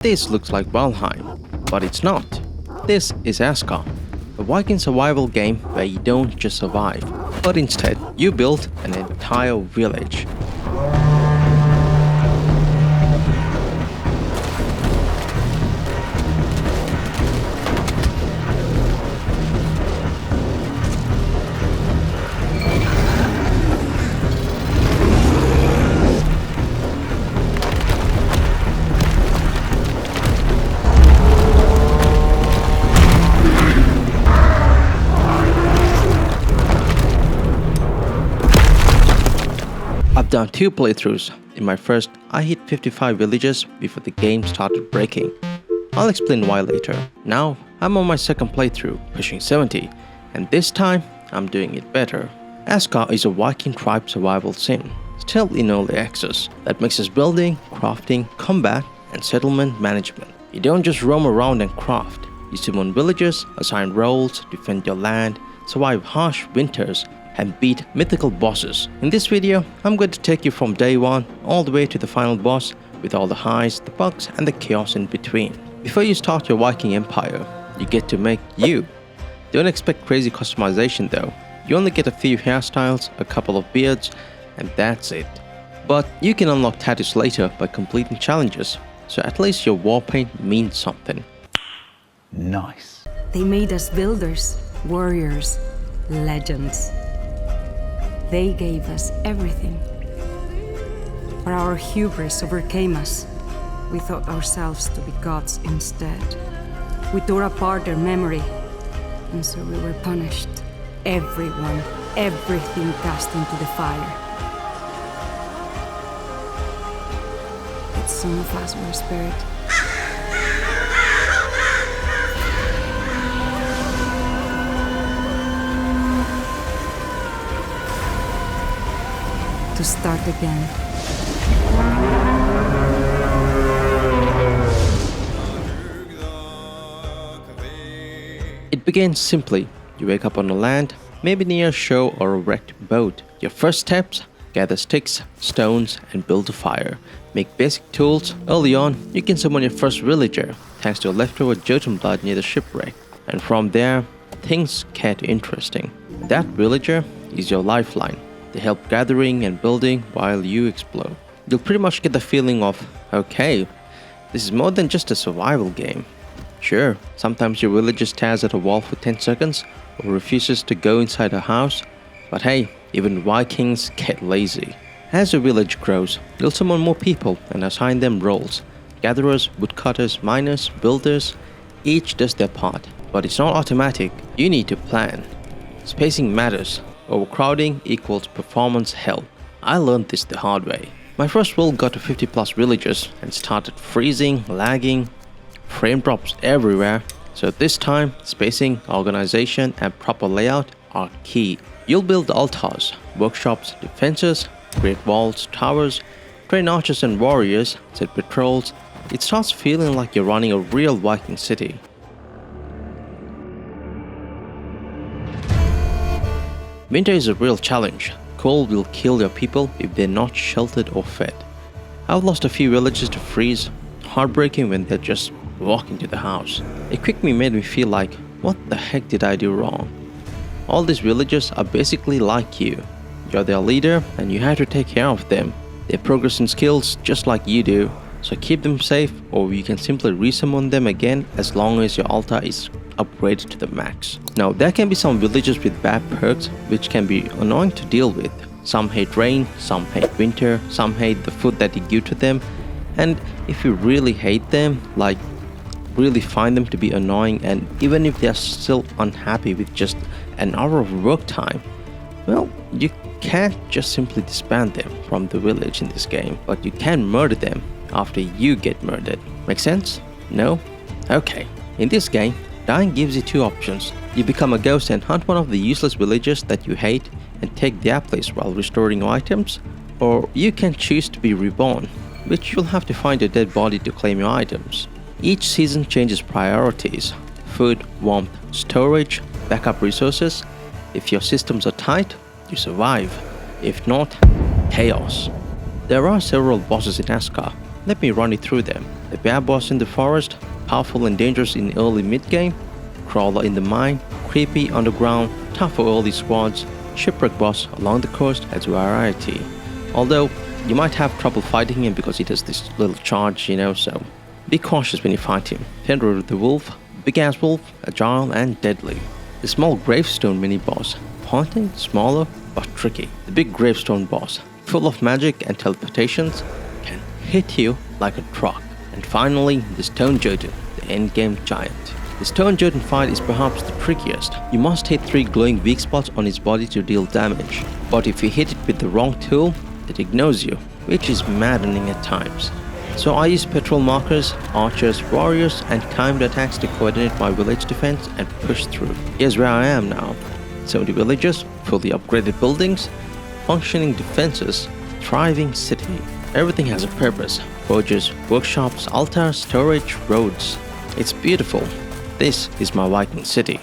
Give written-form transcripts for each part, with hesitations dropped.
This looks like Valheim, but it's not. This is Aska, a Viking survival game where you don't just survive, but instead you build an entire village. I've done 2 playthroughs. In my first, I hit 55 villages before the game started breaking. I'll explain why later. Now, I'm on my second playthrough, pushing 70, and this time, I'm doing it better. Aska is a Viking tribe survival sim, still in early access, that mixes building, crafting, combat, and settlement management. You don't just roam around and craft. You summon villagers, assign roles, defend your land, survive harsh winters, and beat mythical bosses. In this video, I'm going to take you from day 1 all the way to the final boss with all the highs, the bugs, and the chaos in between. Before you start your Viking empire, you get to make you. Don't expect crazy customization though. You only get a few hairstyles, a couple of beards, and that's it. But you can unlock tattoos later by completing challenges, so at least your war paint means something. Nice. They made us builders, warriors, legends. They gave us everything. But our hubris overcame us. We thought ourselves to be gods instead. We tore apart their memory, and so we were punished. Everyone, everything cast into the fire. But some of us were spared. To start again. It begins simply. You wake up on the land, maybe near a shore or a wrecked boat. Your first steps: gather sticks, stones, and build a fire. Make basic tools. Early on, you can summon your first villager, thanks to a leftover Jotun blood near the shipwreck. And from there, things get interesting. That villager is your lifeline. They help gathering and building while you explore. You'll pretty much get the feeling of, okay, this is more than just a survival game. Sure, sometimes your villager stares at a wall for 10 seconds or refuses to go inside a house, but hey, even Vikings get lazy. As your village grows, you'll summon more people and assign them roles. Gatherers, woodcutters, miners, builders, each does their part, but it's not automatic. You need to plan. Spacing matters. Overcrowding equals performance hell. I learned this the hard way. My first world got to 50 plus villagers and started freezing, lagging, frame drops everywhere. So this time, spacing, organization, and proper layout are key. You'll build altars, workshops, defenses, create walls, towers, train archers and warriors, set patrols. It starts feeling like you're running a real Viking city. Winter is a real challenge. Cold will kill your people if they're not sheltered or fed. I've lost a few villages to freeze, heartbreaking when they're just walking to the house. It quickly made me feel like, what the heck did I do wrong? All these villagers are basically like you. You're their leader and you have to take care of them. They progress in skills just like you do, so keep them safe or you can simply resummon them again as long as your altar is upgraded to the max. Now there can be some villagers with bad perks which can be annoying to deal with. Some hate rain, some hate winter, some hate the food that you give to them, and if you really hate them, like really find them to be annoying, and even if they're still unhappy with just an hour of work time, well, you can't just simply disband them from the village in this game, but you can murder them after you get murdered. Make sense? No? Okay. In this game, dying gives you 2 options. You become a ghost and hunt one of the useless villagers that you hate and take their place while restoring your items, or you can choose to be reborn, which you'll have to find a dead body to claim your items. Each season changes priorities: food, warmth, storage, backup resources. If your systems are tight, you survive. If not, chaos. There are several bosses in Aska. Let me run you through them. the bear boss in the forest, powerful and dangerous in early mid-game, crawler in the mine, creepy underground, tougher early squads, shipwreck boss along the coast has variety. Although, you might have trouble fighting him because he does this little charge, so be cautious when you fight him. Fenrir the Wolf, big ass wolf, agile and deadly. The small gravestone mini-boss, haunting, smaller, but tricky. The big gravestone boss, full of magic and teleportations, can hit you like a truck. And finally, the Stone Jotun, the endgame giant. The Stone Jotun fight is perhaps the trickiest. You must hit 3 glowing weak spots on his body to deal damage. But if you hit it with the wrong tool, it ignores you, which is maddening at times. So I use patrol markers, archers, warriors, and timed attacks to coordinate my village defense and push through. Here's where I am now. 70 villages, fully upgraded buildings, functioning defenses, thriving city. Everything has a purpose. Forges, workshops, altars, storage, roads. It's beautiful. This is my Viking city.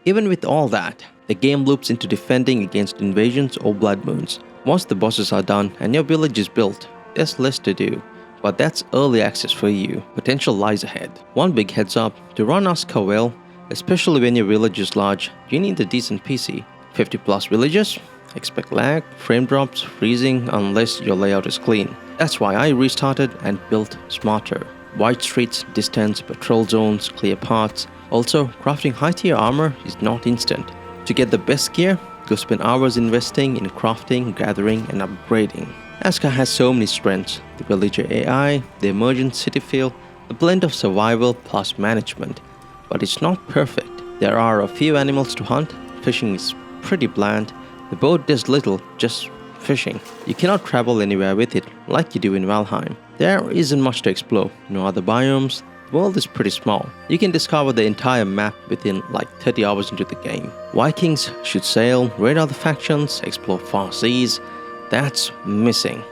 Even with all that, the game loops into defending against invasions or blood moons. Once the bosses are done and your village is built, there's less to do. But that's early access for you. Potential lies ahead. One big heads up, to run Aska well, especially when your village is large, you need a decent PC. 50 plus villages? Expect lag, frame drops, freezing unless your layout is clean. That's why I restarted and built smarter. Wide streets, distance, patrol zones, clear paths. Also, crafting high tier armor is not instant. To get the best gear, go spend hours investing in crafting, gathering and upgrading. Aska has so many strengths, the villager AI, the emergent city feel, the blend of survival plus management. But it's not perfect. There are a few animals to hunt, fishing is pretty bland, the boat does little, just fishing. You cannot travel anywhere with it like you do in Valheim. There isn't much to explore, no other biomes, the world is pretty small. You can discover the entire map within like 30 hours into the game. Vikings should sail, raid other factions, explore far seas. That's missing.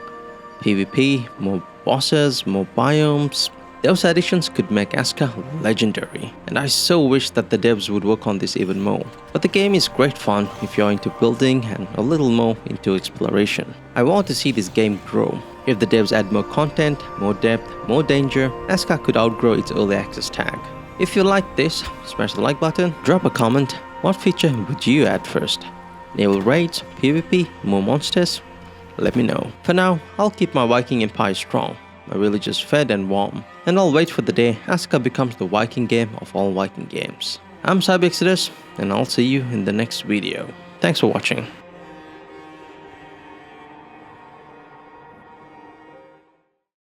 PvP, more bosses, more biomes. Those additions could make Aska legendary, and I so wish that the devs would work on this even more. But the game is great fun if you're into building and a little more into exploration. I want to see this game grow. If the devs add more content, more depth, more danger, Aska could outgrow its early access tag. If you like this, smash the like button, drop a comment. What feature would you add first? Naval raids, PvP, more monsters? Let me know. For now, I'll keep my Viking empire strong. My village is fed and warm, and I'll wait for the day Aska becomes the Viking game of all Viking games. I'm Cyberexodus, and I'll see you in the next video. Thanks for watching.